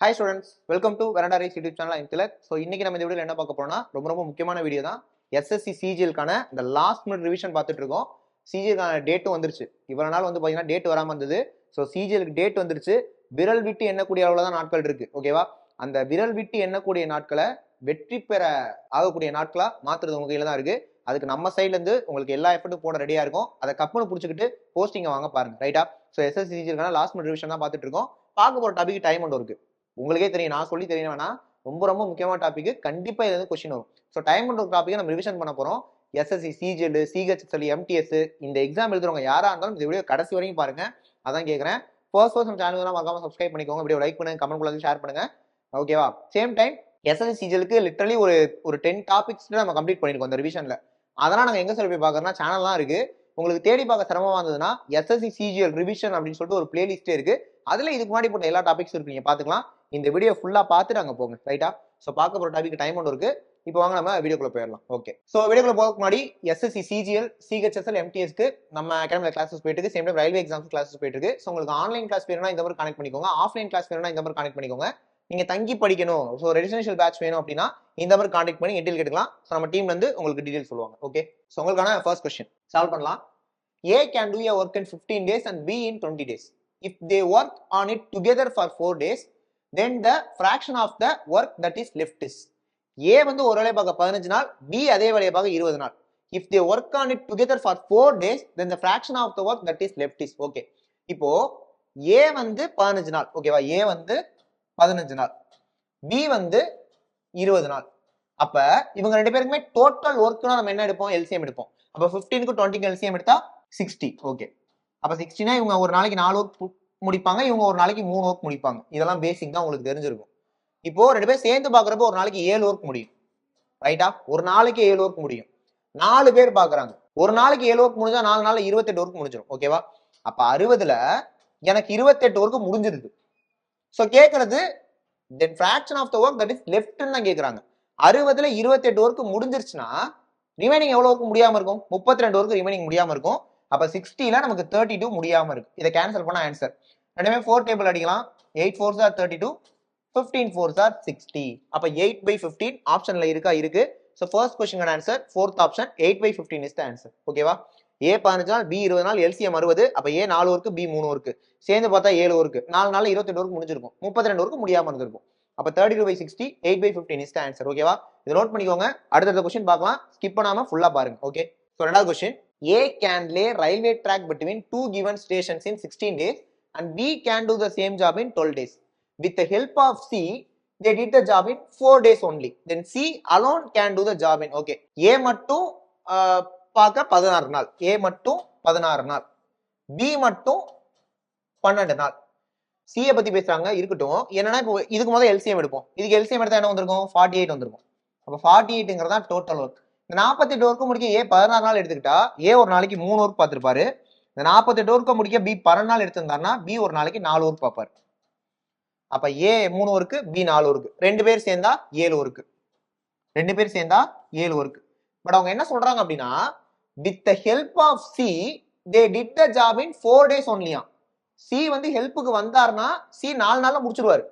Hi students, welcome to Veranda Race YouTube channel. I'm Tilak. So இன்னைக்கு நம்ம இந்த வீடியோல என்ன பார்க்க போறோம்னா ரொம்ப முக்கியமான வீடியோ தான். SSC CGL கான இந்த லாஸ்ட் மினிட் ரிவிஷன் பார்த்துட்டு இருக்கோம். CGL கான டேட் வந்துருச்சு. இவ்வளவு நாள் வந்து பாத்தீங்கன்னா டேட் வராம இருந்தது. சோ CGL க்கு டேட் வந்துருச்சு. விரல் விட்டு எண்ணக்கூடிய அளவுல தான் நாட்கள் இருக்கு. ஓகேவா? அந்த விரல் விட்டு எண்ணக்கூடிய நாட்களை வெற்றி பெற ஆகக்கூடிய நாட்களா மாத்துறது உங்க கையில தான் இருக்கு. அதுக்கு நம்ம சைட்ல இருந்து உங்களுக்கு எல்லா எஃபர்ட்டும் போட ரெடியா இருக்கும். அதை கப்புன்னு புடிச்சுக்கிட்டு போஸ்டிங்க வாங்க பாருங்க. ரைட்டா? சோ SSC CGL கான லாஸ்ட் மினிட் ரிவிஷன் தான் பார்த்துட்டு இருக்கோம். பார்க்க போற டாபிக் டைம் ஒன்று இருக்கு. உங்களுக்கே தெரியும், நான் சொல்லி தெரியணும் வேணா, ரொம்ப முக்கியமான டாபிக். கண்டிப்பா இது வந்து கொஸ்டின் வரும். ஸோ டைம் பண்ற டாபிக் நம்ம ரிவிஷன் பண்ண போறோம். SSC CGL CHSL MTS இந்த எக்ஸாம் எழுதுறவங்க யாரா இருந்தாலும் இந்த வீடியோ கடைசி வரைக்கும் பாருங்க. அதான் கேட்கறேன். ஃபர்ஸ்ட் நம்ம சேனல் மறக்காம சப்ஸ்கிரைப் பண்ணிக்கோங்க, வீடியோ லைக் பண்ணுங்க, கமெண்ட் பண்ணுங்க, ஷேர் பண்ணுங்க. ஓகேவா? சேம் டைம் SSC CGL க்கு லிட்டரலி ஒரு 10 டாபிக்ஸ் நம்ம கம்ப்ளீட் பண்ணிருக்கோம் இந்த ரிவிஷன்ல. அதெல்லாம் நாங்க எங்க சொல்லி போய் பாக்குறோம்னா சேனல்லாம் இருக்கு. உங்களுக்கு தேடி பார்க்க சிரமமா இருந்ததுன்னா SSC CGL ரிவிஷன் அப்படின்னு சொல்லிட்டு ஒரு பிளேலிஸ்டே இருக்கு. அதுல இதுக்கு முன்னாடி போட்ட எல்லா டாபிக்ஸ் இருக்கு, நீங்க பாத்துக்கலாம். இந்த வீடியோ ஃபுல்லா பார்த்துட்டு அங்க போங்க. ரைட்டா? சோ பார்க்க போற டாபிக் டைம் ஒன்று இருக்கு. இப்போ வாங்க நம்ம வீடியோக்குள்ள போயிடலாம். ஓகே, சோ வீடியோக்குள்ள போறதுக்கு முன்னாடி SSC CGL CHSL MTS க்கு நம்ம அகாடமில கிளாஸஸ் போயிட்டு இருக்கு. Same time railway exams classes போயிட்டு இருக்கு. சோ உங்களுக்கு ஆன்லைன் கிளாஸ் வேணும்னா இந்த நம்பர் கனெக்ட் பண்ணிக்கோங்க. ஆஃப்லைன் கிளாஸ் வேணும்னா இந்த நம்பர் கனெக்ட் பண்ணிக்கோங்க. நீங்க தங்கி படிக்கணும், ஸோ ரெசிடென்ஷியல் பேட்ச் வேணும் அப்படின்னா இந்த நம்பர் கான்டாக்ட் பண்ணி டீடைல் கேட்டுக்கலாம். ஸோ நம்ம டீம்ல இருந்து உங்களுக்கு டீடைல் சொல்லுவாங்க. ஓகே, ஸோ உங்களுக்கான ஃபர்ஸ்ட் கொஸ்டின் சால்வ் பண்ணலாம். A can do a work in 15 days and B in 20 days. If they work on it together for 4 days, then the fraction of the work that is left is. A வந்து ஒரு வேலையை பார்க்க 15 நாள், B அதே வேலையை பார்க்க 20 நாள். If they work on it together for 4 days, then the fraction of the work that is left is. Okay. இப்போ A வந்து 15 நாள். ஓகேவா? A வந்து 15 நாள், B வந்து 20 நாள். அப்ப இவங்க ரெண்டு பேருக்குமே டோட்டல் ஒர்க்னா நம்ம என்ன எடுப்போம்? LCM எடுப்போம். அப்ப 15க்கு 20க்கு LCM எடுத்தா 60. ஓகே, அப்ப 60னா இவங்க ஒரு நாளைக்கு 4 ஒர்க் முடிப்பாங்க, இவங்க ஒரு நாளைக்கு 3 ஒர்க் முடிப்பாங்க. இதெல்லாம் பேசிக் தான், உங்களுக்கு தெரிஞ்சிருக்கும். இப்போ ரெண்டு பேர் சேர்ந்து பாக்குறப்ப ஒரு நாளைக்கு 7 ஒர்க் முடியும். ரைட்டா? ஒரு நாளைக்கு 7 ஒர்க் முடியும். 4 பேர் பாக்குறாங்க, ஒரு நாளைக்கு 7 ஒர்க் முடிஞ்சா 4 நாள்ல 28 ஒர்க் முடிஞ்சிடும். ஓகேவா? அப்ப 60ல எனக்கு 28 ஒர்க் முடிஞ்சிருது. சோ கேக்குறது then fraction of the work that is left ன்னு தான் கேக்குறாங்க. 60ல 28 ஒர்க் முடிஞ்சிருச்சுன்னா ரிமைனிங் எவ்வளவு ஒர்க் முடியாம இருக்கும்? 32 ஒர்க் ரிமைனிங் முடியாம இருக்கும். அப்ப 60ல நமக்கு 32 முடியாம இருக்கு. இதை கேன்சல் பண்ண ஆன்சர் ரெண்டுமே 4 டேபிள் அடிக்கலாம். 8 4s are 32, 15 4s are 60. அப்ப 8/15 ஆப்ஷன்ல இருக்கா? இருக்கு. So first question answer fourth option 8/15 is the answer. ஓகேவா? A 15 நாள், B 20 நாள், LCM 60. அப்ப A 4 ஒர்க், B 3 ஒர்க், சேர்ந்து பார்த்தா 7 ஒர்க், 4 நாள்ல 28 ஒர்க் முடிஞ்சிருக்கும், 32 ஒர்க் முடியாம இருந்திருக்கும். அப்ப 32/60 8/15 இஸ் தி ஆன்சர். ஓகேவா? இதை நோட் பண்ணிக்கோங்க. அடுத்த क्वेश्चन பார்க்கலாம், ஸ்கிப் பண்ணாம ஃபுல்லா பாருங்க. ஓகே, சோ ரெண்டாவது question, A can lay railway track between two given stations in 16 days and B can do the same job in 12 days. With the help of C, they did the job in 4 days only. Then C alone can do the job in. Okay, A மட்டும் பார்க்க 16 நாள், A மட்டும் 16 நாள், B மட்டும் 12 நாள். C பத்தி பேசுறாங்க, இருக்கட்டும். என்னன்னா இப்போ இதுக்கு முதல்ல LCM எடுப்போம். இதுக்கு LCM எடுத்தா என்ன வந்திருக்கும்? 48 வந்திருக்கும். அப்ப 48ங்கிறதா டோட்டல் ஒர்க். இந்த 48 ஒர்க் முடிக்க A 16 நாள் எடுத்துக்கிட்டா A ஒரு நாளைக்கு 3 ஒர்க் பார்த்திருப்பாரு. இந்த 48 ஒர்க் முடிக்க B 12 நாள் எடுத்திருந்தாருன்னா B ஒரு நாளைக்கு 4 ஒர்க் பார்ப்பாரு. அப்ப A 3 ஒர்க், B 4 ஒர்க், ரெண்டு பேர் சேர்ந்தா 7 ஒர்க், ரெண்டு பேர் சேர்ந்தா 7 ஒர்க். பட் அவங்க என்ன சொல்றாங்க அப்படின்னா, with the help of C they did the job in 4 days only. C வந்து ஹெல்ப்புக்கு வந்தாருன்னா C 4 நாள்ல முடிச்சிருவாரு.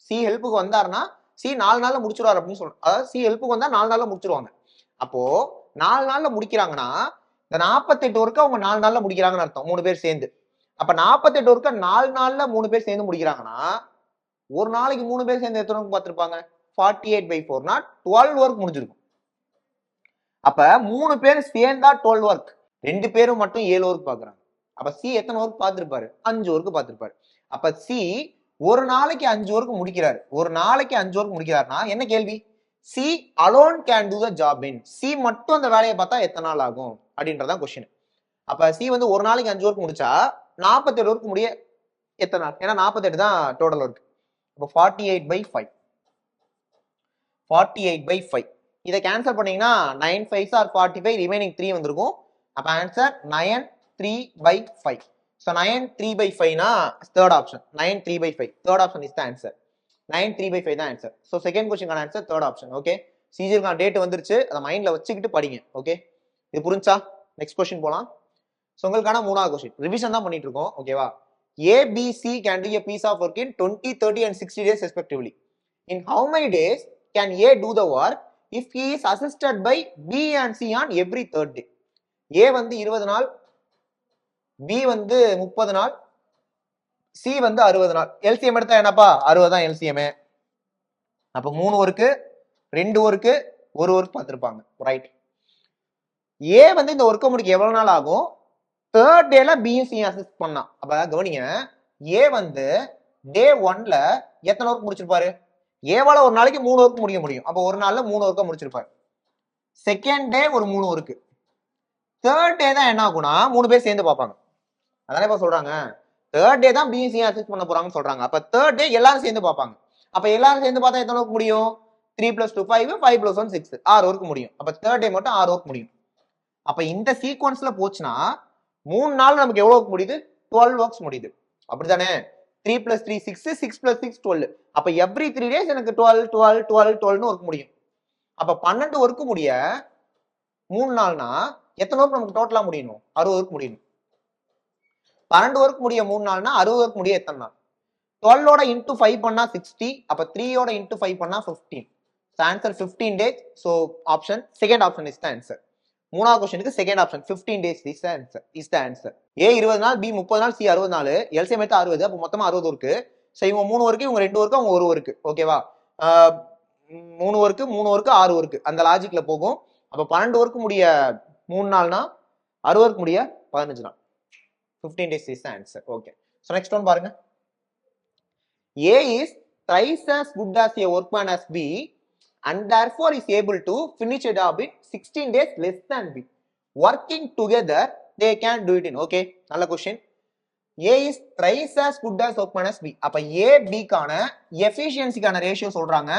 C ஹெல்ப்புக்கு வந்தாருன்னா C 4 நாள்ல முடிச்சிருவாரு அப்படின்னு சொல்றாங்க. அதாவது C ஹெல்ப்புக்கு வந்தா 4 நாள்ல முடிச்சிருவாங்க. அப்போ 4 நாள்ல முடிக்கிறாங்கன்னா இந்த 48 ஒர்க்க அவங்க 4 நாள்ல முடிக்கிறாங்கன்னு அர்த்தம், 3 பேர் சேர்ந்து. அப்ப 48 ஒர்க்க 4 நாள்ல 3 பேர் சேர்ந்து முடிக்கிறாங்கன்னா ஒரு நாளைக்கு 3 பேர் சேர்ந்து எத்தனை ஒர்க் பார்த்திருப்பாங்க? 48/4 னா 12 ஒர்க் முடிஞ்சிருக்கும். அப்ப 3 பேர் சேர்ந்தா 12 ஒர்க், ரெண்டு பேரும் மட்டும் 7 ஒர்க் பாக்குறாங்க. அப்ப C எத்தனை ஒர்க் பார்த்திருப்பாரு? 5 ஒர்க் பார்த்திருப்பாரு. அப்ப C ஒரு நாளைக்கு 5 ஒர்க் முடிக்கிறாரு. ஒரு நாளைக்கு 5 ஒர்க் முடிக்கிறாருன்னா என்ன கேள்வி? C alone can do the job in. C மட்டும் அந்த வேலையை பார்த்தா எத்தனை நாள் ஆகும் அப்படின்றதான் क्वेश्चन. அப்ப C வந்து ஒரு நாளைக்கு 5 ஒர்க் முடிச்சா 48 ஒர்க் முடிய எத்தனை நாள்? ஏன்னா 48 தான் டோட்டல் ஒர்க். அப்ப 48/5, 48/5. இதை கேன்சல் பண்ணீங்கன்னா 9 5s are 45, ரிமைனிங் 3 வந்திருக்கும். அப்ப ஆன்சர் 9 3/5. So 9 3/5 னா third option, 9 3/5, third option is the answer. 9 3/5 தான் answer. So second question answer third option. Okay, CGL date வந்துருச்சு, அதை மைண்ட்ல வச்சுக்கிட்டு படிங்க. ஓகே, இது புரிஞ்சா நெக்ஸ்ட் क्वेश्चन போலாம். ஸோ உங்களுக்கான மூணாவது क्वेश्चन ரிவிஷன் தான் பண்ணிட்டு இருக்கோம். ஓகேவா? A, B, C can do a piece of work in 20, 30 and 60 days respectively. In how many days can A do the work if he is assisted by B and C on every third day? A வந்து 20 நாள், B வந்து 30 நாள், C வந்து 60 நாள். LCM எடுத்தா என்னப்பா? 60 தான் LCM. அப்ப 3 ஒர்க்கு, 2 ஒர்க்கு, 1 ஒர்க் பார்த்திருப்பாங்க. ரைட். A வந்து இந்த ஒர்க்கை முடிக்க எவ்வளவு நாள் ஆகும்? தேர்ட் டேல பியும் சியும் அசிஸ்ட் பண்ணா. அப்ப கவனிங்க, ஏ வந்து டே 1ல எத்தனை ஒர்க் முடிச்சிருப்பாரு? ஏவால ஒரு நாளைக்கு 3 ஒர்க் முடிக்க முடியும். அப்ப ஒரு நாள்ல 3 ஒர்க்கை முடிச்சிருப்பாரு. செகண்ட் டே ஒரு 3 ஒர்க்கு. தேர்ட் டே தான் என்ன ஆகும்னா 3 பேர் சேர்ந்து பார்ப்பாங்க. அதானே இப்ப சொல்றாங்க, தேர்ட் டே தான் பியும் சியும் அசிஸ்ட் பண்ண போறாங்கன்னு சொல்றாங்க. அப்ப தேர்ட் டே எல்லாரும் சேர்ந்து பார்ப்பாங்க. அப்ப எல்லாரும் சேர்ந்து பார்த்தா எத்தனை ஒர்க் முடியும்? 3 + 2 5, 5 + 1 6, 6 ஒர்க் முடியும். அப்ப தேர்ட் டே மட்டும் 6 ஒர்க் முடியும். அப்ப இந்த சீக்வன்ஸ்ல போச்சுன்னா 3 நாள் நமக்கு எவ்வளவு ஒர்க் முடியுது? 12 ஒர்க்ஸ் முடியுது. அப்படித்தானே? 3 + 3 6, 6 + 6 12. அப்ப எவ்ரி 3 டேஸ் எனக்கு 12 12 12 12னு ஒர்க் முடியும். அப்ப 12 ஒர்க் முடிய 3 நாள்னா எத்தனை ஒர்க் நமக்கு டோட்டலா முடியணும்? 60 ஒர்க் முடியணும். 12 ஒர்க் முடிய 3 நாள்னா 60 ஒர்க் முடிய எத்தனை நாள்? 12 ஓட இன்டூ 5 பண்ணா 60. அப்ப 3 ஓட இன்டூ 5 பண்ணா 15. Answer 15 days. So option second option is the answer. மூணாவது क्वेश्चनக்கு second option 15 days is the answer. A 20 நாள், பி 30 நாள், சி 60 நாள், எல்சிஎம் எடுத்தா 60. அப்ப மொத்தமா 60 ஒர்க்கு. சோ இவங்க 3 ஒர்க்கு, இவங்க 2 ஒர்க்கு, அவங்க 1 ஒர்க்கு. ஓகேவா? 3 ஒர்க்கு 3 ஒர்க்கு 6 ஒர்க்கு. அந்த லாஜிக்ல போகும். அப்ப 12 ஒர்க்கு முடிய 3 நாள்னா 60 ஒர்க்கு முடிய 15 நாள். 15 days is the answer. Okay. So next one பாருங்க. A is thrice as good as a workman as B and therefore is able to finish a job in 16 days less than B. Working together, they can do it in. Okay, நல்ல question. A is thrice as good as workman as B. அப்ப A, B கான efficiency கான ratio சொல்றாங்க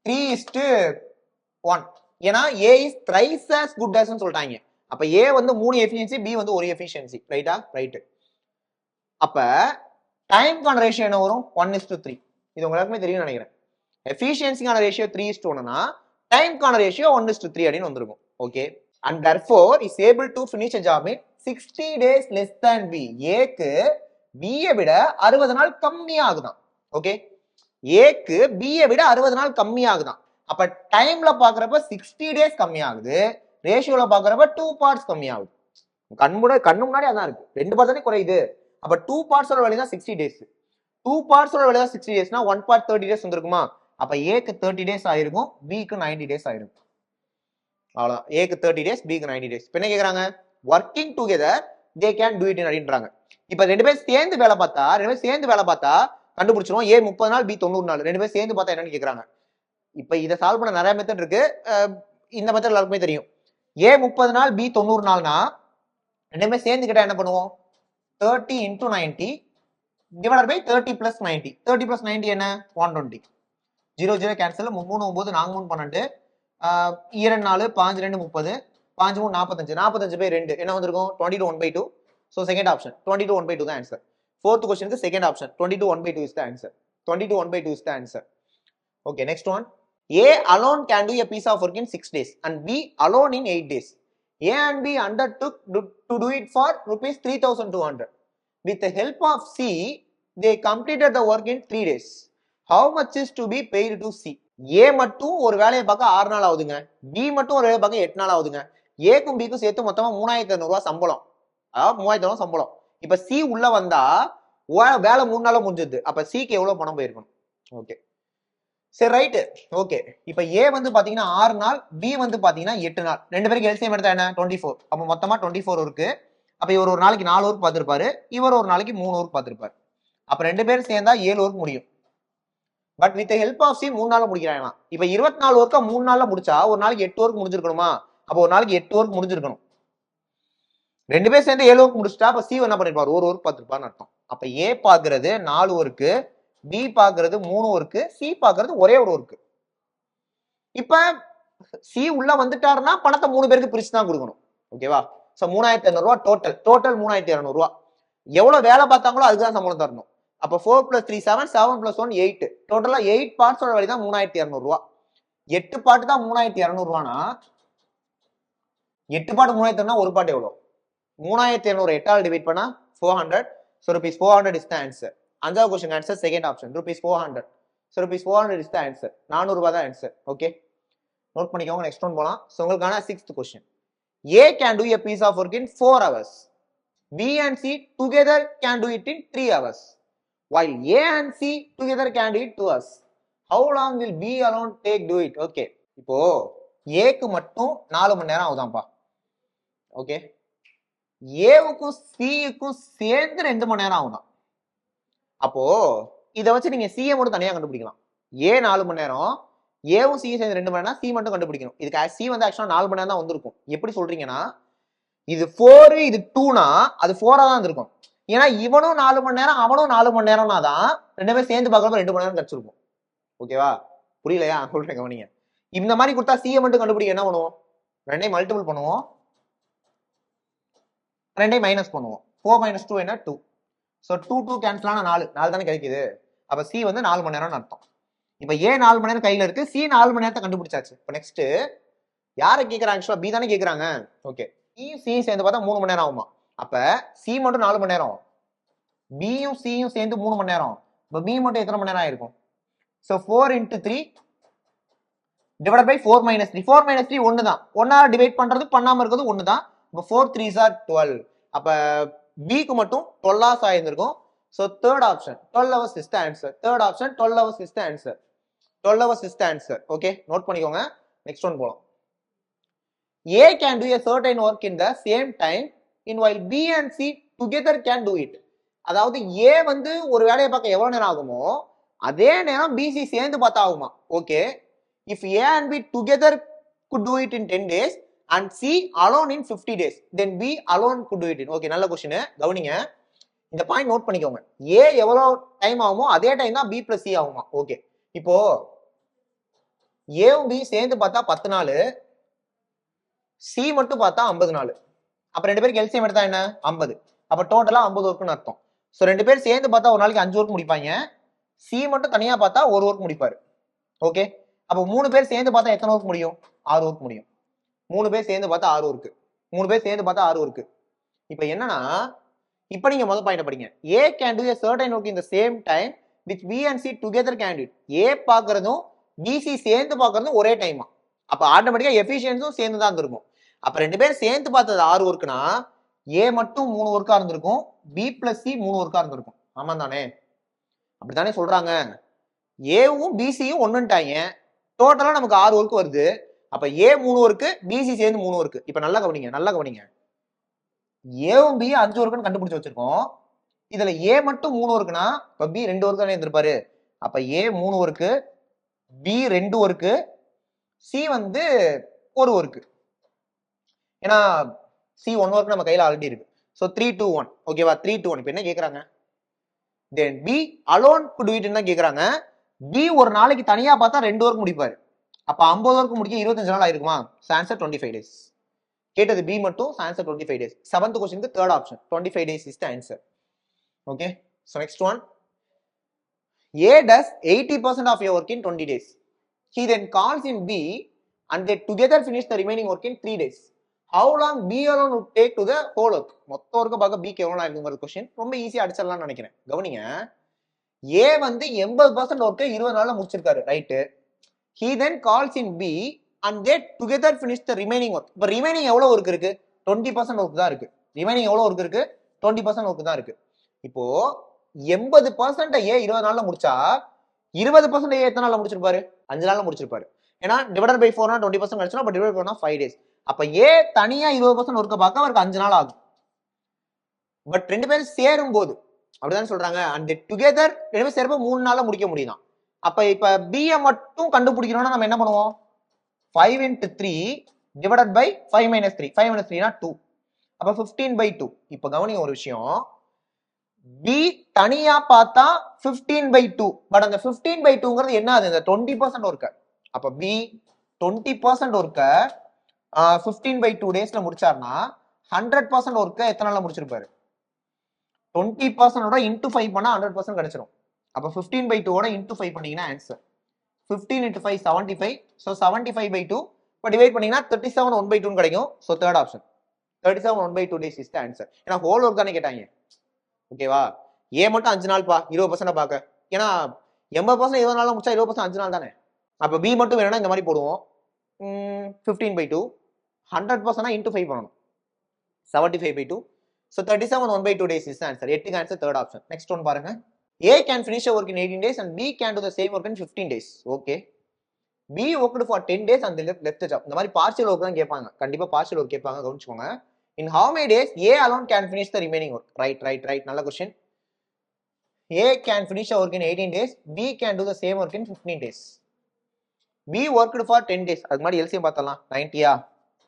3:1. ஏன்னா A is thrice as good as சொல்றாங்க. அப்ப A வந்து 3 efficiency, B வந்து 1 efficiency. ரைட்டா? ரைட். அப்ப டைம்கான ரேஷியோ என்ன வரும்? 1:3. இது உங்களுக்கு தெரியும் நினைக்கிறேன். எஃபிஷியன்சிக்கான ரேஷியோ 3:1னா டைம்கான ரேஷியோ 1:3 அப்படின்னு வந்திருக்கும். Okay. And therefore is able to finish a job in 60 days less than B. ஏக்கு பியை விட 60 நாள் கம்மியாகுதான். ஓகே. ஏக்கு பியை விட 60 நாள் கம்மியாகுதான். அப்ப டைம்ல பாக்குறப்ப 60 டேஸ் கம்மியாகுது, ரேஷியோல பாக்குறப்ப 2 பார்ட்ஸ் கம்மியாகுது. கண்ணு முன்னாடி அதான் இருக்கு. 2 பார்ட் தானே குறையுது. அப்ப 2 பார்ட்ஸோட வேல்யூ தான் 60 டேஸ். 2 பார்ட்ஸோட வேல்யூ தான் 60 டேஸ்னா 1 பார்ட் 30 டேஸ் வந்திருக்குமா? அப்ப ஏக்கு 30 டேஸ் ஆயிருக்கும், பிக்கு 90 டேஸ் ஆயிருக்கும். அவ்வளவுதான். ஏக்கு 30 டேஸ், பிக்கு 90 டேஸ். என்ன கேக்குறாங்க? Working together they can do it அப்படின்றாங்க. இப்ப 2 பேர் சேர்ந்து வேலை பார்த்தா கண்டுபிடிச்சிரும். ஏ 30 நாள், பி 90 நாள். 2 பேர் சேர்ந்து பார்த்தா என்னன்னு கேக்குறாங்க. இப்ப இதை சால்வ் பண்ண நிறைய மெத்தட் இருக்கு. இந்த மெத்தட் எல்லாருக்குமே தெரியும். ஏ 30 நாள், பி 90 நாள்னா 2 பேர் சேர்ந்து கிட்ட என்ன பண்ணுவோம்? 30 into 90 divided by 30 plus 90. 30 plus 90 என்ன? 120. 0 0 கேன்சல். 3 9 4 3 12 2 4 5 2 30 5 3 45 45 by 2 என்ன வந்திருக்கும்? 22 1/2. So second option 22 1/2 தான் ஆன்சர். fourth question க்கு second option 22 1/2 is the answer. 22 1/2 is the answer. Okay, next one. A alone can do a piece of work in 6 days and B alone in 8 days. A and B undertook to do it for rupees 3,200. With the help of C, they completed the work in 3 days. How much is to be paid to C? A மட்டும் ஒரு வேலையை பார்க்க 6 நாள் ஆகுதுங்க. B மட்டும் ஒரு வேலையை பார்க்க 8 நாள் ஆகுதுங்க. ஏக்கும் பிக்கும் சேர்த்து மொத்தமா 3,200 ரூபாய் சம்பளம். அதாவது 3,200 சம்பளம். இப்ப C உள்ள வந்தா வேலை 3 நாளா முடிஞ்சது. அப்ப சிக்கு எவ்வளவு பணம் போயிருக்கணும்? ஓகே, சரி, ரைட். ஓகே, இப்ப ஏ வந்து பாத்தீங்கன்னா 6 நாள், பி வந்து பாத்தீங்கன்னா 8 நாள். 2 பேருக்கு எல்சிஎம் எடுத்தா என்ன? 24. அப்ப மொத்தமா 24 இருக்கு. அப்ப இவர் ஒரு நாளைக்கு 4 ஒர்க் பார்த்திருப்பாரு, இவர் ஒரு நாளைக்கு 3 ஒர்க் பார்த்திருப்பாரு. அப்ப 2 பேரும் சேர்ந்தா 7 ஒர்க் முடியும். But with help of C 3 நாள்ல முடிக்கிறாங்க. இப்ப 24 ஒர்க்கா 3 நாள்ல முடிச்சா ஒரு நாளைக்கு 8 ஒர்க் முடிஞ்சிருக்கணுமா? அப்ப ஒரு நாளைக்கு 8 ஒர்க் முடிஞ்சிருக்கணும். 2 பேர் சேர்ந்து 7 ஒர்க் முடிச்சிட்டா அப்ப சி என்ன பண்ணிருப்பாரு? ஒரு ஒர்க் பார்த்திருப்பாருன்னு அர்த்தம். அப்ப ஏ பாக்குறது 4 ஒர்க்கு, பி பாக்குறது 3 ஒர்க்கு, சி பாக்குறது ஒரே ஒரு ஒர்க்கு. இப்ப சி உள்ள வந்துட்டாருன்னா பணத்தை 3 பேருக்கு பிரிச்சு தான் கொடுக்கணும். ஓகேவா? சோ 3,200 ரூபாய் டோட்டல் 3,200 ரூபாய். எவ்வளவு வேலை பார்த்தாங்களோ அதுதான் சம்பளம் தரணும். அப்ப 4 + 3 7, 7 + 1 8. டோட்டலா 8 பார்ட்ஸோட வேலை தான் 3,200 ரூபாய். 8 பார்ட் தான் 3,200 ரூபானா 8 பார்ட் 3,200 ஒரு பார்ட் எவ்வளவு? 3,200 8ஆல் டிவைட் பண்ணா 400. So rupees 400 is the answer. அஞ்சாவது question answer second option rupees 400. So rupees 400 is the answer. 400 ரூபாய் தான் answer. Okay. நோட் பண்ணிக்கோங்க. நெக்ஸ்ட் ஒன் போலாம். So உங்களுக்கான 6th question. A can do a piece of work in 4 hours. B and C together can do it in 3 hours. While A and C together can do it 2 hours. How long will B alone take do it? Okay. இப்போ Aக்கு மட்டும் 4 மணி நேரம் ஆகுதாம்பா. Okay. ஏவுக்கும் சிக்கும் சேர்ந்து 2 மணி நேரம் ஆகுதான். அப்போ இதை வச்சு நீங்க சிஏ மட்டும் தனியா கண்டுபிடிக்கலாம். ஏ 4 மணி நேரம், ஏவும் சியும் சேர்ந்து 2 மணி நேரம், சி மட்டும் கண்டுபிடிக்கணும். இதுக்கு சி வந்து ஆக்சுவலா 4 மணி நேரம் தான் வந்திருக்கும். எப்படி சொல்றீங்கன்னா இது 4 இது 2னா அது 4ஆ தான் இருந்திருக்கும். ஏன்னா இவனும் 4 மணி நேரம் அவனும் 4 மணி நேரம்னா தான் 2 பேரும் சேர்ந்து பார்க்கறப்ப 2 மணி நேரம் கிடைச்சிருக்கும். ஓகேவா? புரியலையா? சொல்றேன் கவனிங்க. இந்த மாதிரி கொடுத்தா சிஏ மட்டும் கண்டுபிடிக்க என்ன பண்ணுவோம்? 2ஐயும் மல்டிபிள் பண்ணுவோம், 2ஐயும் மைனஸ் பண்ணுவோம். 4 - 2 என்ன 2. ஸோ 2 கேன்சல் ஆனா 4 தானே கிடைக்குது. அப்ப சி வந்து 4 மணி நேரம்னு அர்த்தம். இப்ப ஏ 4 மணி நேரம் கையில இருக்கு, சி 4 மணி நேரத்தை கண்டுபிடிச்சாச்சு. இப்போ நெக்ஸ்ட் யாரை கேட்கறாங்க? ஆக்சுவலா பி தானே கேட்கறாங்க. ஓகே, பியும் சியும் சேர்ந்து பார்த்தா 3 மணி நேரம் ஆகுமா? அப்ப சி மட்டும் 4 மணி நேரம், பியும் சியும் சேர்ந்து 3 மணி நேரம். இப்போ பி மட்டும் எத்தனை மணி நேரம் ஆயிருக்கும்? So 4 × 3 divide by 4 - 3. 4 - 3 ஒன்று தான். ஒன்னால டிவைட் பண்றது பண்ணாம இருக்கிறது ஒன்று தான். இப்போ 4 × 3 = 12. அப்ப பிக்கு மட்டும் 12 hours ஆயிருந்திருக்கும். So third option 12 hours is the answer. Third option 12 hours is the answer. 12 hours is the answer. Okay, note பண்ணிக்கோங்க. நெக்ஸ்ட் ஒன் போலாம். A can do a certain work in the same time in while B and C together can do it. அதாவது A வந்து ஒரு வேலையை பார்க்க எவ்வளவு நேரம் ஆகுமோ அதே நேரம் BC சேர்ந்து பார்த்தா ஆகுமா? Okay, if A and B together could do it in 10 days and C alone in 50 days, then B alone could do it in. Okay, நல்ல क्वेश्चन. கவனிங்க, இந்த பாயிண்ட் நோட் பண்ணிக்கோங்க. A எவ்வளவு டைம் ஆகுமோ அதே டைம் தான் B + C ஆகுமா? Okay, இப்போ ஏவும் பி சேர்ந்து பார்த்தா 10 நாள், சி மட்டும் பார்த்தா 50 நாள். அப்ப 2 பேருக்கு எல்சிஎம் எடுத்தா என்ன? 50. அப்ப டோட்டலா 50 ஒர்க்னு அர்த்தம். சோ 2 பேர் சேர்ந்து பார்த்தா ஒரு நாளைக்கு 5 ஒர்க் முடிப்பாங்க. சி மட்டும் தனியா பார்த்தா 1 ஒர்க் முடிப்பாரு. ஓகே, அப்ப 3 பேர் சேர்ந்து பார்த்தா எத்தனை ஒர்க் முடியும்? 6 ஒர்க் முடியும். 3 பேர் சேர்ந்து பார்த்தா 6 ஒர்க், 3 பேர் சேர்ந்து பார்த்தா 6 ஒர்க். இப்ப என்னன்னா, இப்ப நீங்க முதல் பாயிண்ட் படிங்க. A can do a certain work in the same time which B and C together can do it. A பாக்குறதும் BC சேர்ந்து பாக்குறதும் ஒரே டைமா. அப்ப ஆட்டோமேட்டிக்கா எஃபிஷியன்ஸும் சேர்ந்து தான் இருக்கும். அப்ப 2 பேர் சேர்ந்து பார்த்தது 6 ஒர்க்னா A மட்டும் 3 ஒர்க்கா இருந்திருக்கும், B + C 3 ஒர்க்கா இருந்திருக்கும். ஆமா தானே? அப்படித்தானே சொல்றாங்க. ஏவும் பிசியும் ஒண்ணுட்டாங்க, டோட்டலா நமக்கு 6 ஒர்க் வருது. அப்ப A 3 ஒர்க், BC சேர்ந்து 3 ஒர்க். இப்ப நல்லா கவனிங்க, நல்லா கவனிங்க. ஏவும் பி 5 ஒர்க்னு கண்டுபிடிச்சு வச்சிருக்கோம். இதுல A மட்டும் 3 ஒர்க்னா இப்ப B 2 ஒர்க் தானே இருந்திருப்பாரு. அப்ப A 3 work, B 2 work, C வந்து 1 ஒர்க். ஏன்னா சி 1 ஒர்க் நம்ம கையில ஆல்ரெடி இருக்கு. சோ 3 2 1. ஓகேவா? 3 2 1. இப்ப என்ன கேக்குறாங்க? then B alone could do it ன்னு கேக்குறாங்க. B ஒரு நாளைக்கு தனியா பார்த்தா 2 ஒர்க் முடிப்பாரு. அப்ப 50 ஒர்க் முடிக்க 25 நாள் ஆயிருக்குமா? Answer 25 days. கேட்டது B மட்டும், ஆன்சர் 25 days. 7th क्वेश्चनக்கு third option 25 days is the answer. Okay, so next one. A does 80% of your work in 20 days. He then calls in B and they together finish the remaining work in 3 days. How long B alone would take to the whole work? மொத்த ஒர்க்க பார்க்க B க்கு எவ்வளவு நாள் இருக்குங்கிற question ரொம்ப ஈஸியா அடிச்சிடலாம்னு நினைக்கிறேன். கவனிங்க, A வந்து 80% ஒர்க்க 20 நாள்ல முடிச்சிருக்காரு, right? He then calls in B and they together finish the remaining work. இப்ப ரிமைனிங் எவ்வளவு ஒர்க் இருக்கு? 20% ஒர்க் தான் இருக்கு. ரிமைனிங் எவ்வளவு ஒர்க் இருக்கு? 20% ஒர்க் தான் இருக்கு. இப்போ 80% A 20 நாள்ல முடிச்சா 20% A எத்தனை நாள்ல முடிச்சிருப்பாரு? 5 நாள்ல முடிச்சிருப்பாரு. ஏன்னா டிவைடட் பை 4 னா 20% கிடைச்சிடும். அப்ப டிவைட் பண்ணா 5 days. அப்ப A தனியா 20% ஒர்க்க பார்க்க அவருக்கு 5 நாள் ஆகும். பட் 2 பேரும் சேரும் போது அப்படிதான் சொல்றாங்க. அண்ட் டுகெதர் 2 பேரும் சேர்ப்ப 3 நாள்ல முடிக்க முடியும். அப்ப இப்ப B மட்டும் கண்டுபிடிக்கணும்னா நம்ம என்ன பண்ணுவோம்? 5 × 3 டிவைடட் பை 5 - 3. 5 - 3 னா 2. அப்ப 15/2. இப்ப கவனிங்க ஒரு விஷயம். B தனியா பார்த்தா 15/2. பட் அந்த 15/2ங்கிறது என்ன? அது இந்த 20% ஒர்க்க. அப்ப B 20% ஒர்க்க 15/2 டேஸ்ல முடிச்சார்னா 100% ஒர்க்க எத்தனை நாள்ல முடிச்சிருப்பாரு? 20% இன்டு 5 பண்ணா 100% கிடைச்சிரும். அப்ப 15/2 ஓட இன்டு 5 பண்ணீங்கன்னா ஆன்சர் 15 × 5 75. சோ 75/2 இப்ப டிவைட் பண்ணீங்கன்னா 37 1/2 கிடைக்கும். So third option 37 1/2 days is the answer. ஏன்னா ஹோல் ஒர்க் தானே கேட்டாங்க. ஓகேவா? ஏ மட்டும் 5 நாள்ப்பா 20% பார்க்க. ஏன்னா 80% 20 நாள்ல முடிச்சா 20% 5 நாள் தானே. அப்ப பி மட்டும் வேணும்னா இந்த மாதிரி போடுவோம். 15/2 100% இன்டூ 5 பண்ணணும். 75/2. So 37 1/2 days is the answer. 8க்கு answer third option. Next one பாருங்க. A can finish a work in 18 days and B can do the same work in 15 days. Okay. B worked for 10 days and left the job. இந்த மாதிரி partial work தான் கேட்பாங்க. கண்டிப்பா partial work கேட்பாங்க, கவனிச்சுக்கோங்க. In how many days A alone can finish the remaining work? Right. நல்ல question. A can finish a work in 18 days. B can do the same work in 15 days. B worked for 10 days. அதுக்கு முன்னாடி LCM பார்த்தலாம். 90யா?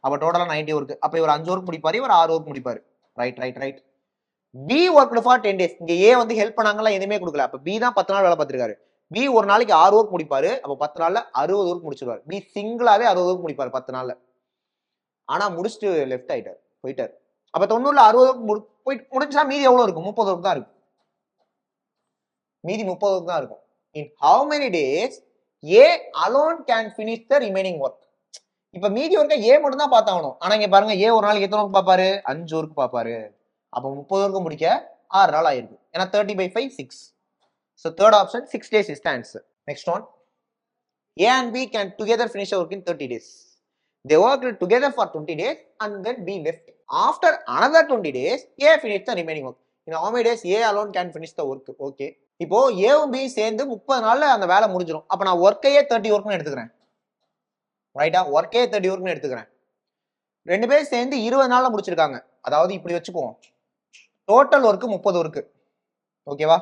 அப்ப டோட்டலா 90 work. அப்ப இவர் 5 work முடிப்பாரு, இவர் 6 ஒர்க் முடிப்பாரு. Right. B worked for 10 days. இங்க A வந்து ஹெல்ப் பண்ணாங்களா எதுவுமே கொடுக்கல. அப்ப B தான் 10 நாள் வேலை பார்த்திருக்காரு. B ஒரு நாளைக்கு 6 ஒர்க் முடிப்பாரு. அப்ப 10 நாள்ல 60 ஒர்க் முடிச்சிருவாரு. B சிங்கிளாவே 60 ஒர்க் முடிப்பாரு 10 நாள்ல. ஆனா முடிச்சுட்டு லெஃப்ட் ஆயிட்டார், போயிட்டார். அப்ப 90ல 60 ஒர்க் முடிஞ்சா மீதி எவ்வளவு இருக்கும்? 30 ஒர்க் தான் இருக்கும். மீதி 30 ஒர்க் தான் இருக்கும். In how many days A alone can finish the remaining work? இப்ப மீதி ஒர்க்க A மட்டும் தான் பார்த்தாகணும். ஆனா இங்க பாருங்க, A ஒரு நாளைக்கு எத்தனை ஒர்க் பார்ப்பாரு? 5 ஒர்க் பார்ப்பாரு. அப்ப 30 ஒர்க்கு முடிக்க 6 நாள் ஆயிருக்கு. ஏன்னா 30/5 6. So third option 6 days is the answer. Next one. A and B can together finish a work in 30 days. They worked together for 20 days and then B left. After another 20 days, A finished the remaining work. In how many days A alone can finish the work? Okay. இப்போ ஏவும் B சேர்ந்து 30 நாள்ல அந்த வேலை முடிஞ்சிடும். அப்ப நான் ஒர்க்கையே 30 ஒர்க்னு எடுத்துக்கிறேன். ரைட்டா? ஒர்க்கையே 30 ஒர்க்னு எடுத்துக்கிறேன். ரெண்டு பேரும் சேர்ந்து 20 நாள்ல முடிச்சிருக்காங்க. அதாவது இப்படி வச்சுக்குவோம். Total work 30 work. ஓகேவா?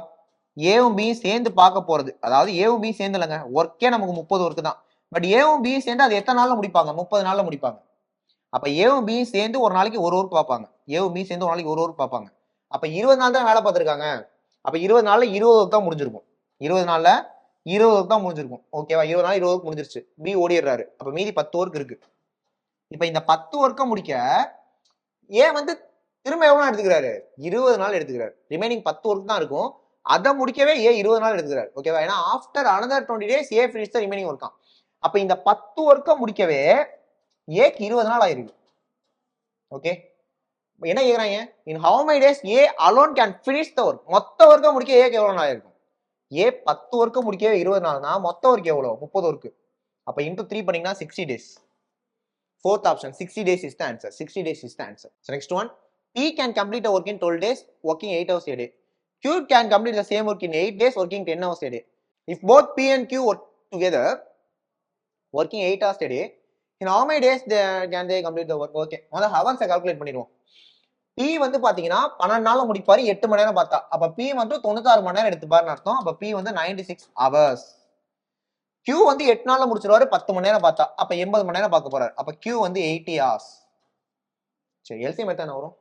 ஏவும் பி சேர்ந்து பார்க்க போறது, அதாவது ஏவும் பி சேர்ந்து இல்லைங்க, ஒர்க்கே நமக்கு 30 ஒர்க்கு தான். பட் ஏவும் பி சேர்ந்து அது எத்தனை நாள்ல முடிப்பாங்க? 30 நாள்ல முடிப்பாங்க. அப்ப ஏவும் பி சேர்ந்து ஒரு நாளைக்கு ஒரு ஒர்க் பார்ப்பாங்க. ஏவும் பி சேர்ந்து ஒரு நாளைக்கு ஒரு ஒர்க் பார்ப்பாங்க. அப்ப 20 நாள் தான் வேலை பார்த்திருக்காங்க. அப்ப 20 நாள்ல 20 ஒர்க் தான் முடிஞ்சிருக்கும். 20 நாள்ல 20 ஒர்க் தான் முடிஞ்சிருக்கும். ஓகேவா? 20 நாள் 20 ஒர்க் முடிஞ்சிருச்சு. பி ஓடிடுறாரு. அப்ப மீதி 10 ஒர்க் இருக்கு. இப்ப இந்த 10 ஒர்க்கை முடிக்க ஏன் வந்து திரும்ப எவ்வளவு எடுத்துக்கிறாரு? 20 நாள் எடுத்துக்கிறாரு. ரிமைனிங் 10 ஒர்க் தான் இருக்கும். அதை முடிக்கவே ஏ 20 நாள் எடுத்துக்கிறாரு. ஓகேவா? ஏன்னா after another 20 days A finish the remaining work. அப்ப இந்த 10 ஒர்க்கை முடிக்கவே ஏக்கு 20 நாள் ஆயிருக்கு. ஓகே, என்ன கேக்குறாங்க? In how many days A alone can finish the work? மொத்த ஒர்க்கை முடிக்க ஏக்கு எவ்வளவு நாள் ஆயிருக்கும்? ஏ 10 ஒர்க்கை முடிக்கவே 20 நாள்னா மொத்த ஒர்க் எவ்வளவு? 30 ஒர்க். அப்ப இன்டு 3 பண்ணீங்கன்னா 60 days. Fourth option 60 days is the answer. 60 days is the answer. So next one. P can complete a work in 12 days, working 8 hours a day. Q can complete the same work in 8 days, working 10 hours a day. If both P and Q work together, working 8 hours a day, in how many days can they complete the work? Okay, முதல்ல hours calculate பண்ணிடுவோம். P வந்து பாத்தீங்கன்னா 12 நாள்ல முடிப்பாரு, 8 மணி நேரம் பார்த்தா. அப்ப P வந்து 96 மணி நேரம் எடுத்துப்பாருன்னு அர்த்தம். அப்ப P வந்து 96 hours. Q வந்து 8 நாள்ல முடிச்சிருவாரு, 10 மணி நேரம் பார்த்தா. அப்ப 80 மணி நேரம் பார்க்க போறாரு. அப்ப Q வந்து 80 hours. சரி, எல்சிஎம் எத்தனை வரும்?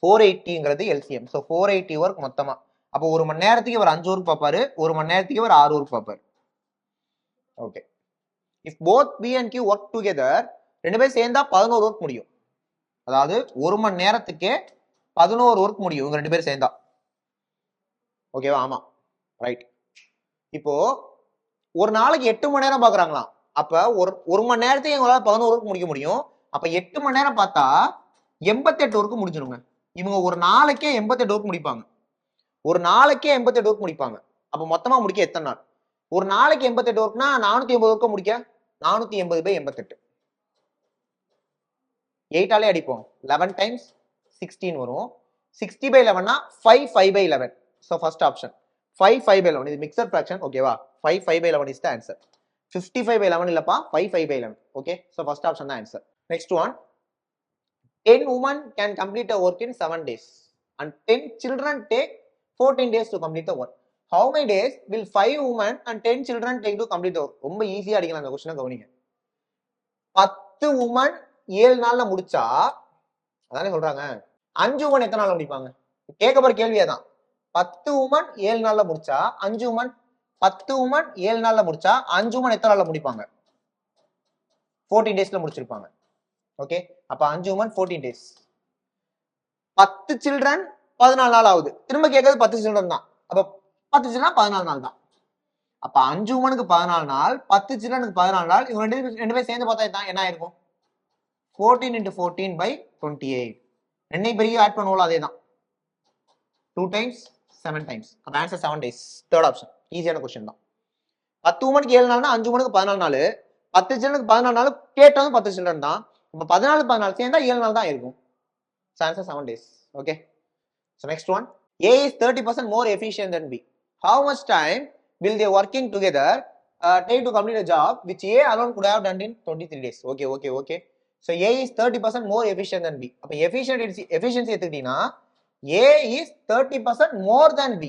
480ங்கிறது எல்சிஎம். ஸோ 480 ஒர்க் மொத்தமா. அப்போ ஒரு மணி நேரத்துக்கு இவர் 5 ஒர்க் பார்ப்பாரு, ஒரு மணி நேரத்துக்கு இவர் 6 ஒர்க் பார்ப்பாரு. Okay, if both P and Q work together, ரெண்டு பேரும் சேர்ந்தா 11 ஒர்க் முடியும். அதாவது ஒரு மணி நேரத்துக்கே 11 ஒர்க் முடியும் இவங்க ரெண்டு பேரும் சேர்ந்தா. ஓகேவா? ஆமா, ரைட். இப்போ ஒரு நாளைக்கு 8 மணி நேரம் பாக்குறாங்களாம். அப்ப ஒரு மணி நேரத்துக்கு எங்களால 11 ஒர்க் முடிக்க முடியும். அப்ப 8 மணி நேரம் பார்த்தா 88 ஒர்க் முடிஞ்சிருங்க. இவங்க ஒரு நாளைக்கே 88 ஒர்க் முடிப்பாங்க. ஒரு நாளைக்கே 88 ஒர்க் முடிப்பாங்க. அப்ப மொத்தமா முடிக்க எத்தனை நாள்? ஒரு நாளைக்கு 88 ஒர்க்னா 480 ஒர்க் முடிக்க 480/88. 8 ஆலே அடிப்போம். 11 times 16 வரும். 60/11னா 5/11. So first option 5/11. இது மிக்சர் ஃபிராக்ஷன். ஓகேவா? 5/11 is the answer. 55/11 இல்லப்பா, 5/11. Okay, so first option தான் answer. Next one. 10 women can complete a work in 7 days and 10 children take 14 days to complete the work. How many days will 5 women and 10 children take to complete the work? ரொம்ப ஈஸியா அடிக்கலாம் அந்த question. கவனிங்க. 10 women 7 நாள்ல முடிச்சா, அதானே சொல்றாங்க, 5 women எத்தனை நாள்ல முடிப்பாங்க? கேட்கப்படுற கேள்வியே தான். 10 women 7 நாள்ல முடிச்சா 5 women 10 women 7 நாள்ல முடிச்சா 5 women எத்தனை நாள்ல முடிப்பாங்க? 14 டேஸ்ல முடிச்சிருப்பாங்க. ஓகே, அப்ப 5 women 14 days. 10 children 14 நாள் ஆகுது. திரும்ப கேட்கறது 10 children தான். அப்ப 10 children 14 நாள் தான். அப்ப 5 womenக்கு 14 நாள், 10 childrenக்கு 14 நாள். இவங்க ரெண்டு பேரும் சேர்ந்து பார்த்தா என்ன ஆயிருக்கும்? 14 into 14/28. ரெண்டையும் பெரிய ஆட் பண்ணுவோம், அதே தான். 2 times 7 times. அப்ப ஆன்சர் 7 days. தேர்ட் ஆப்ஷன் ஈஸியான கொஸ்டின் தான். 10 உமனுக்கு 7 நாள்னா 5 உமனுக்கு 14 நாள், 10 சில்ட்ரனுக்கு 14 நாள், கேட்டதும் 10 சில்ட்ரன் தான். இப்ப 14 சேர்ந்தா 7 நாள் தான் இருக்கும். Answer 7 days. Okay. So next one, A is 30% more efficient than B. How much time will they working together take to complete a job which A alone could have done in 23 days? Okay. So A is 30% more efficient than B. அப்ப efficiency எடுத்துக்கிட்டீங்கன்னா A is 30% more than B.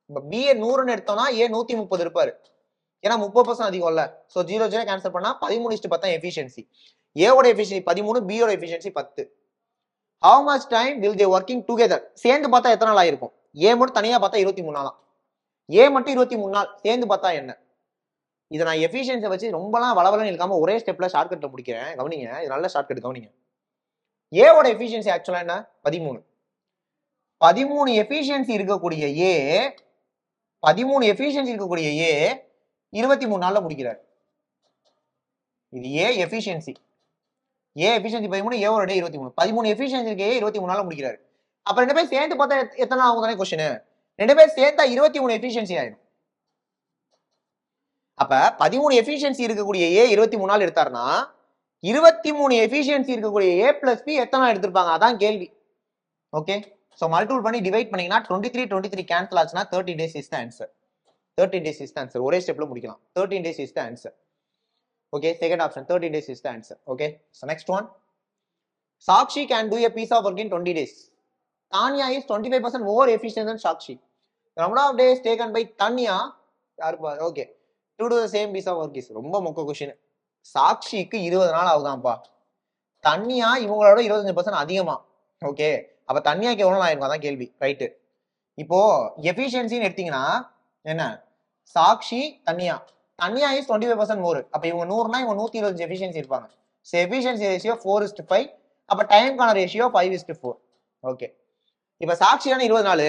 இப்ப B 100 எடுத்தோம்னா A 130 இருப்பாரு. ஏன்னா 30% அதிகம் இல்ல. So 0 cancel பண்ணா 13:10 efficiency. A ஓட எஃபிஷியன்சி 13, B ஓட efficiency 10. How much time will they working together? சேர்ந்து பார்த்தா எத்தனை நாள் ஆயிருக்கும்? A மட்டும் தனியா பார்த்தா 23 நாளா. A மட்டும் 23 நாள், சேர்ந்து பார்த்தா என்ன? இதை நான் எஃபிஷியன்சி வச்சு ரொம்பலாம் வளவலன்னு இருக்காம ஒரே ஸ்டெப்ல ஷார்ட்கட்ல முடிக்கிறேன். கவனிங்க, இது நல்ல ஷார்ட்கட் கவனிங்க. A ஓட எஃபிஷியன்சி ஆக்சுவலா என்ன? 13. 13 எஃபிஷியன்சி இருக்கக்கூடிய A 23 நாள்ல முடிக்கிறார். இது A efficiency. A efficiency 13, A ஓட டே 23. 13 எஃபிஷியன்சி இருக்க A 23 நாள்ல முடிக்கிறாரு. அப்ப ரெண்டு பேரும் சேர்ந்து பார்த்தா எத்தனை ஆகும் தானே கொஸ்டின். ரெண்டு பேரும் சேர்த்தா 23 எஃபிஷியன்சி ஆயிடும். அப்ப 13 எஃபிஷியன்சி இருக்கக்கூடிய A 23 நாள் எடுத்தாருன்னா 23 எஃபிஷியன்சி இருக்கக்கூடிய A பிளஸ் B எத்தனை நாள் எடுத்திருப்பாங்க? அதான் கேள்வி. ஓகே. சோ மல்டிபிள் பண்ணி டிவைட் பண்ணீங்கன்னா 23 கேன்சல் ஆச்சுன்னா 30 days is the answer. 13 days is the answer. ஒரே ஸ்டெப்ல முடிக்கலாம். 13 days is the answer. Okay, second option 13 days is the answer. Okay, so next one, Sakshi can do a piece of work in 20 days. Tanya is 25% more efficient than Sakshi. The number of days taken by Tanya, okay, to do the same piece of work is ரொம்ப மொக்க question. சாக்ஷிக்கு 20 நாள் ஆகுதான்ப்பா. தன்யா இவங்களோட 25% அதிகமா. Okay, அப்ப தன்யாக்கு எவ்வளவு நாள் ஆயிருக்கும்? அதான் கேள்வி. ரைட்டு. இப்போ எஃபிஷியன்சின்னு எடுத்தீங்கன்னா என்ன? Sakshi Dhanya is 25% more. அப்ப இவங்க 100னா இவங்க 120 எஃபிஷியன்சி இருப்பாங்க. So efficiency ratio 4:5. அப்ப டைம்கான ரேஷியோ 5:4. ஓகே. இப்ப சாக்ஷியான 20 நாள்,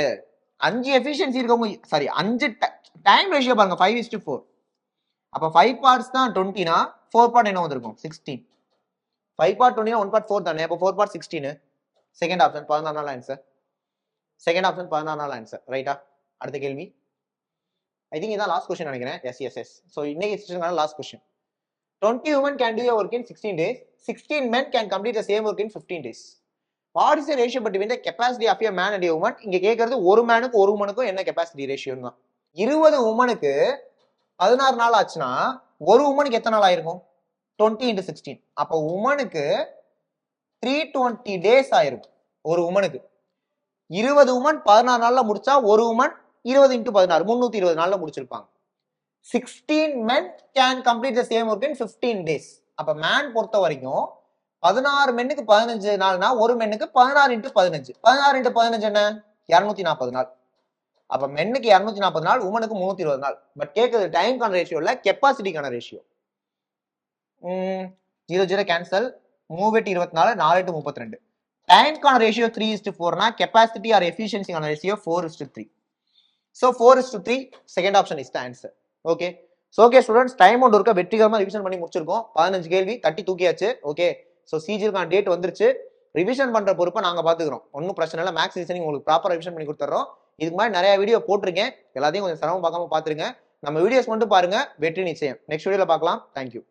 5 எஃபிஷியன்சி இருக்கவங்க, சாரி 5 டைம் ரேஷியோ பாருங்க 5:4. அப்ப 5 பார்ட்ஸ் தான் 20னா 4 பார்ட் என்ன வந்திருக்கும்? 16. 5 பார்ட் 20னா 1 பார்ட் 4 தானே. அப்ப 4 பார்ட் 16. செகண்ட் ஆப்ஷன் 14 நாள் ஆன்சர். செகண்ட் ஆப்ஷன் 14 நாள் ஆன்சர். ரைட்டா? அடுத்த கேள்வி. I think இதான் லாஸ்ட் கொஸ்டின் நினைக்கிறேன். எஸ். சோ இன்னைக்கு செஷனுக்கான last question. 20 women can do a work in 16 days. 16 men can complete the same work in 15 days. What is the ratio between the capacity of a man and a woman? இங்க கேக்குறது ஒரு மேனுக்கு ஒரு உமனுக்கும் என்ன capacity ரேஷியோன்னு தான். 20 உமனுக்கு 16 நாள் ஆச்சுன்னா ஒரு உமனுக்கு எத்தனை நாள் ஆயிருக்கும்? 20 into 16. அப்ப உமனுக்கு 320 days ஆயிருக்கும். ஒரு உமனுக்கு 20 உமன் 14 நாள்ல முடிச்சா ஒரு உமன் 20 into 16 320 நாள்ல முடிச்சிருப்பாங்க. 16 men can complete the same work in 15 days. அப்ப மேன் பொறுத்த வரைக்கும் 16 மென்னுக்கு 15 நாள்னா ஒரு மென்னுக்கு 16 into 15. 16 into 15 என்ன? 240 நாள். அப்ப மென்னுக்கு 240 நாள், உமனுக்கு 320 நாள். பட் கேக்குறது டைம்கான ரேஷியோ இல்ல, கெப்பாசிட்டிக்கான ratio. 0 cancel, move it 24, 4 into 32. டைம்கான ரேஷியோ 3:4னா கெப்பாசிட்டி ஆர் எஃபிஷியன்சிக்கான ratio 4:3. So 4:3, second option is the answer. Okay. So okay students, time ஒன்று இருக்க வெற்றிகரமா ரிவிஷன் பண்ணி முடிச்சிருக்கோம். 15 கேள்வி தட்டி தூக்கியாச்சு. ஓகே. ஸோ சிஜிலுக்கான டேட் வந்துருச்சு. ரிவிஷன் பண்ற பொறுப்பை நாங்க பாத்துக்கிறோம். ஒன்றும் பிரச்சனை இல்லை. மேக்ஸ் ரீசனிங் உங்களுக்கு ப்ராப்பரா ரிவிஷன் பண்ணி கொடுத்துறோம். இதுக்கு மாதிரி நிறைய வீடியோ போட்டிருக்கேன். எல்லாத்தையும் கொஞ்சம் சிரமம் பார்க்காம பாத்துருங்க. நம்ம வீடியோஸ் மட்டும் பாருங்க, வெற்றி நிச்சயம். நெக்ஸ்ட் வீடியோல பார்க்கலாம். தேங்க்யூ.